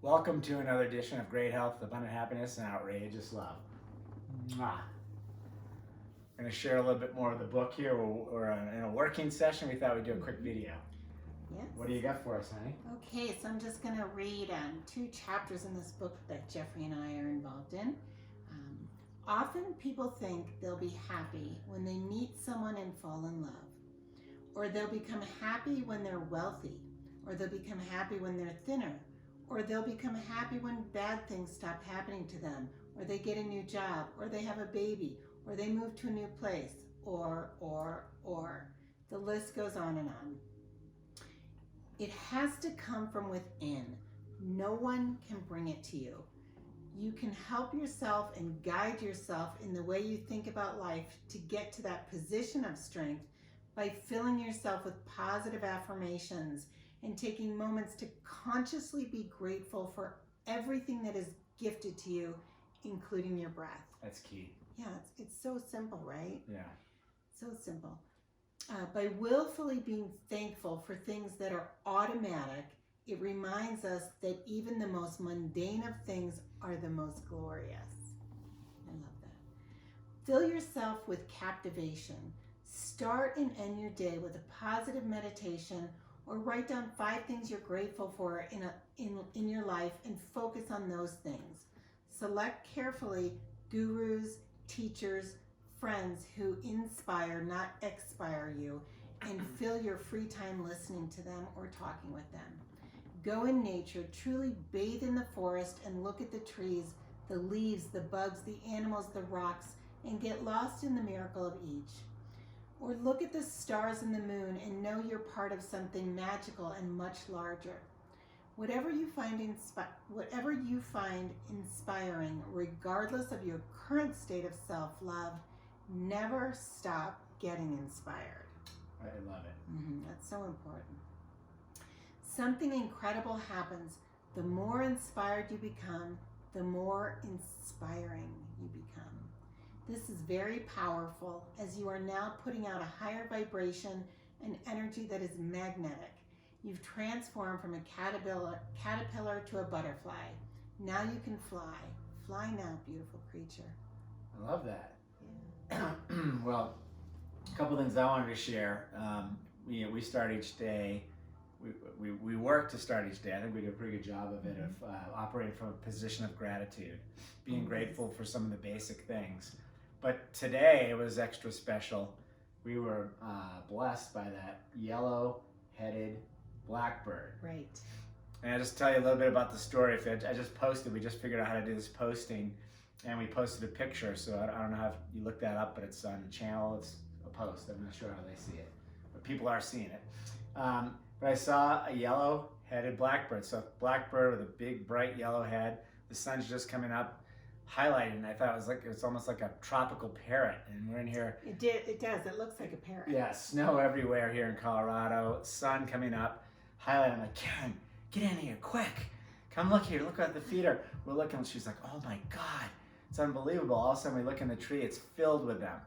Welcome to another edition of Great Health, Abundant Happiness, and Outrageous Love. Mwah. I'm going to share a little bit more of the book here. We're in a working session. We thought we'd do a quick video. Yes. What do you got for us, honey? Okay, so I'm just going to read 2 chapters in this book that Jeffrey and I are involved in. Often people think they'll be happy when they meet someone and fall in love. Or they'll become happy when they're wealthy. Or they'll become happy when they're thinner. Or they'll become happy when bad things stop happening to them. Or they get a new job. Or they have a baby. Or they move to a new place. Or. The list goes on and on. It has to come from within. No one can bring it to you. You can help yourself and guide yourself in the way you think about life to get to that position of strength by filling yourself with positive affirmations and taking moments to consciously be grateful for everything that is gifted to you, including your breath. That's key. Yeah, it's so simple, right? Yeah. So simple. By willfully being thankful for things that are automatic, it reminds us that even the most mundane of things are the most glorious. I love that. Fill yourself with captivation. Start and end your day with a positive meditation, or write down 5 things you're grateful for in your life and focus on those things. Select carefully gurus, teachers, friends who inspire, not expire you, and fill your free time listening to them or talking with them. Go in nature, truly bathe in the forest and look at the trees, the leaves, the bugs, the animals, the rocks, and get lost in the miracle of each. Or look at the stars and the moon and know you're part of something magical and much larger. Whatever you find inspiring, regardless of your current state of self-love, never stop getting inspired. I love it. That's so important. Something incredible happens. The more inspired you become, the more inspiring you become. This is very powerful, as you are now putting out a higher vibration and energy that is magnetic. You've transformed from a caterpillar to a butterfly. Now you can fly. Fly now, beautiful creature. I love that. Yeah. Well, a couple things I wanted to share. We start each day. We work to start each day. I think we do a pretty good job of it, of operating from a position of gratitude, being grateful for some of the basic things. But today it was extra special. We were blessed by that yellow-headed blackbird. Right. And I'll just tell you a little bit about the story. I just posted, we just figured out how to do this posting, and we posted a picture. So I don't know how you look that up, but it's on the channel. It's a post. I'm not sure how they see it, but people are seeing it. But I saw a yellow-headed blackbird. So a blackbird with a big, bright yellow head. The sun's just coming up, highlighting. I thought it's almost like a tropical parrot. And we're in here. It does. It looks like a parrot. Yeah, snow everywhere here in Colorado. Sun coming up, highlighting. I'm like, Karen, get in here quick. Come look here. Look at the feeder. We're looking. She's like, oh my God, it's unbelievable. All of a sudden we look in the tree. It's filled with them.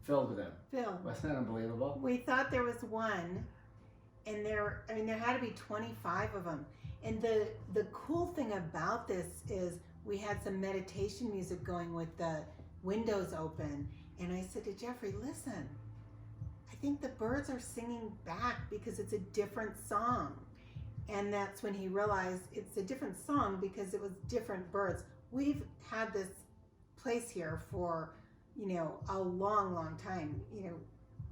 Filled with them. Filled. Wasn't that unbelievable? We thought there was one. And there had to be 25 of them. And the cool thing about this is we had some meditation music going with the windows open. And I said to Jeffrey, listen, I think the birds are singing back because it's a different song. And that's when he realized it's a different song because it was different birds. We've had this place here for, a long, long time,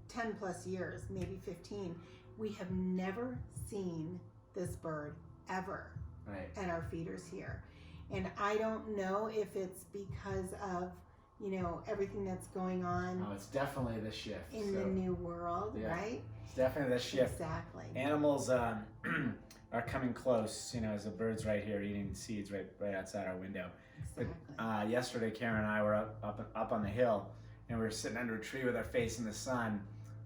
10 plus years, maybe 15. We have never seen this bird ever at our feeders here. And I don't know if it's because of, everything that's going on. Oh, it's definitely the shift. In the new world, yeah, right? It's definitely the shift. Exactly. Animals are coming close, as the bird's right here eating seeds right outside our window. Exactly. But yesterday, Karen and I were up on the hill, and we were sitting under a tree with our face in the sun,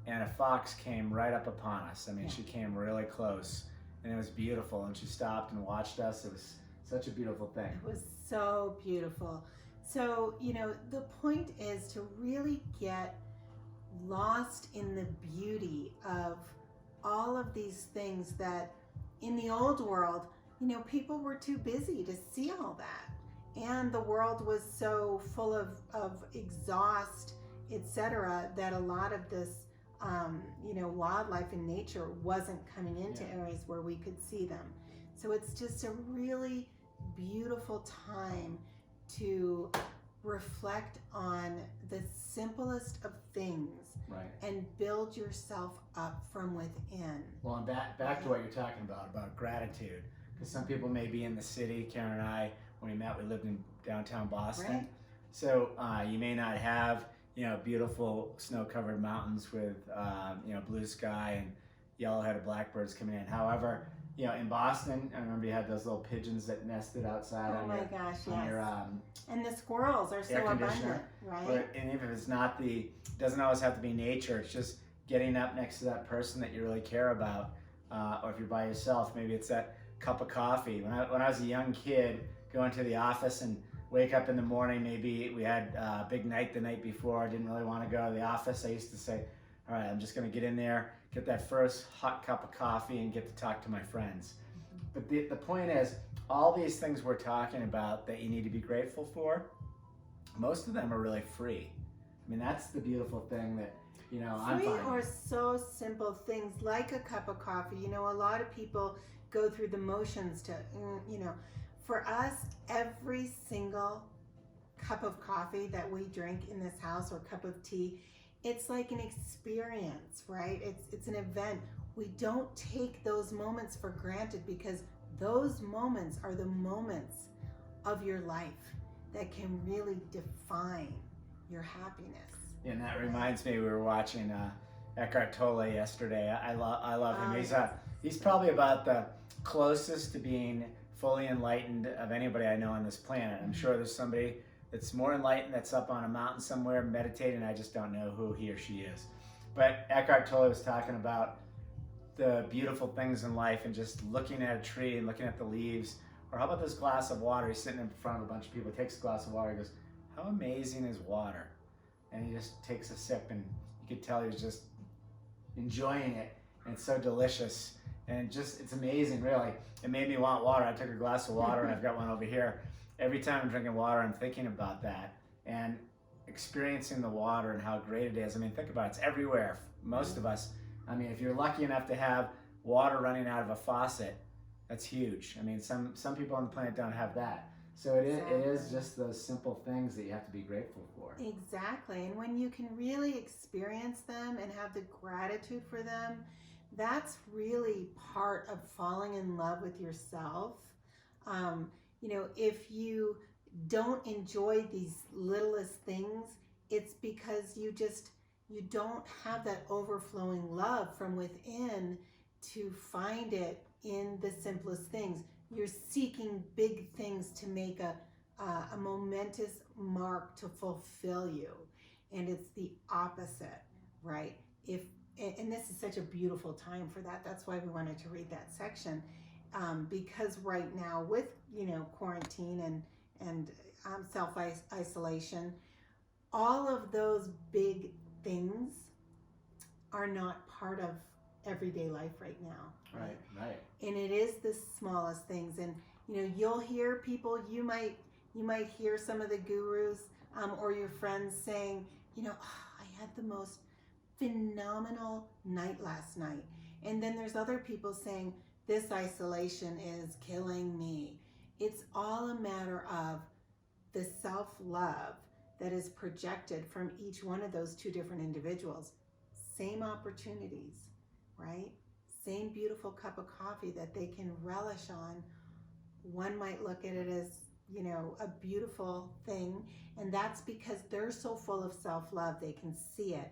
and a fox came right up upon us. I mean, she came really close, and it was beautiful, and she stopped and watched us. It was such a beautiful thing. It was so beautiful. So, the point is to really get lost in the beauty of all of these things that in the old world people were too busy to see all that. And the world was so full of exhaust, etc., that a lot of this, wildlife and nature wasn't coming into areas where we could see them. So it's just a really beautiful time to reflect on the simplest of things, Right. and build yourself up from within. Well, and back to what you're talking about gratitude. Because some people may be in the city. Karen and I, when we met, we lived in downtown Boston. Right. So you may not have, beautiful snow-covered mountains with, blue sky and yellow-headed blackbirds coming in. However, in Boston, I remember you had those little pigeons that nested outside Oh on my your, gosh, on yes. your And the squirrels are so air conditioner. abundant, right? And even if it's not doesn't always have to be nature. It's just getting up next to that person that you really care about. Or if you're by yourself, maybe it's that cup of coffee. When I was a young kid, going to the office and wake up in the morning, maybe we had a big night the night before, I didn't really want to go to the office. I used to say, all right, I'm just going to get in there, get that first hot cup of coffee and get to talk to my friends. But the point is, all these things we're talking about that you need to be grateful for, most of them are really free. I mean, that's the beautiful thing that, I'm Free finding. or so simple things like a cup of coffee. A lot of people go through the motions to, for us, every single cup of coffee that we drink in this house or cup of tea, it's like an experience, right? It's an event. We don't take those moments for granted, because those moments are the moments of your life that can really define your happiness. And that reminds me, we were watching Eckhart Tolle yesterday. I love him. He's probably about the closest to being fully enlightened of anybody I know on this planet. I'm sure there's somebody that's more enlightened that's up on a mountain somewhere meditating. I just don't know who he or she is. But Eckhart Tolle was talking about the beautiful things in life and just looking at a tree and looking at the leaves. Or how about this glass of water? He's sitting in front of a bunch of people, takes a glass of water, he goes, how amazing is water? And he just takes a sip, and you could tell he was just enjoying it, and it's so delicious, and it's amazing, really. It made me want water. I took a glass of water, and I've got one over here. Every time I'm drinking water, I'm thinking about that and experiencing the water and how great it is. I mean, think about it. It's everywhere. Most of us, I mean, if you're lucky enough to have water running out of a faucet, that's huge. I mean, some people on the planet don't have that. So it is just those simple things that you have to be grateful for. Exactly. And when you can really experience them and have the gratitude for them, that's really part of falling in love with yourself. If you don't enjoy these littlest things, it's because you don't have that overflowing love from within to find it in the simplest things. You're seeking big things to make a momentous mark to fulfill you, and it's the opposite, right? And this is such a beautiful time for that. That's why we wanted to read that section, because right now with quarantine and self-isolation, all of those big things are not part of everyday life right now. Right. And it is the smallest things. And you'll hear people, you might hear some of the gurus or your friends saying, I had the most phenomenal night last night. And then there's other people saying, this isolation is killing me. It's all a matter of the self-love that is projected from each one of those two different individuals. Same opportunities, right? Same beautiful cup of coffee that they can relish on. One might look at it as, a beautiful thing, and that's because they're so full of self-love, they can see it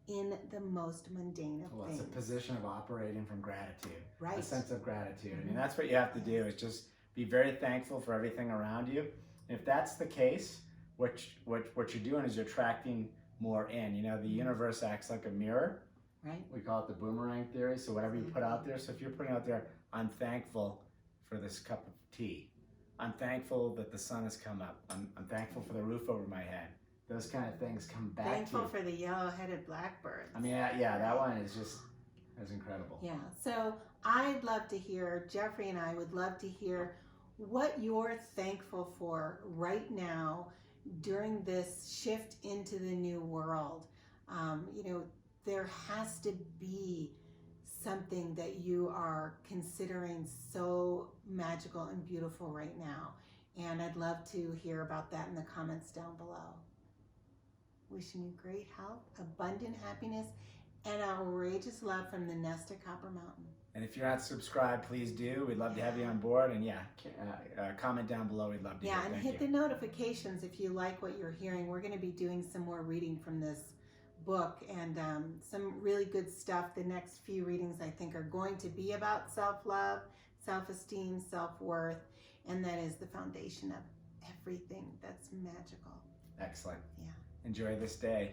in the most mundane of things. It's a position of operating from gratitude, right? A sense of gratitude. I mean, that's what you have to do, is just be very thankful for everything around you. And if that's the case, what you're doing is you're attracting more in. The universe acts like a mirror. Right. We call it the boomerang theory. So whatever you put out there, so if you're putting out there, I'm thankful for this cup of tea. I'm thankful that the sun has come up. I'm thankful for the roof over my head. Those kind of things come back Thankful to you. for the yellow-headed blackbirds. I mean, yeah, that one is incredible. Yeah. So I'd love to hear, Jeffrey and I would love to hear what you're thankful for right now during this shift into the new world. There has to be something that you are considering so magical and beautiful right now. And I'd love to hear about that in the comments down below. Wishing you great health, abundant happiness, and outrageous love from the nest at Copper Mountain. And if you're not subscribed, please do. We'd love to have you on board. And comment down below. We'd love to hear. And Thank hit you. the notifications if you like what you're hearing. We're going to be doing some more reading from this book and some really good stuff. The next few readings, I think, are going to be about self-love, self-esteem, self-worth, and that is the foundation of everything that's magical. Excellent. Yeah. Enjoy this day.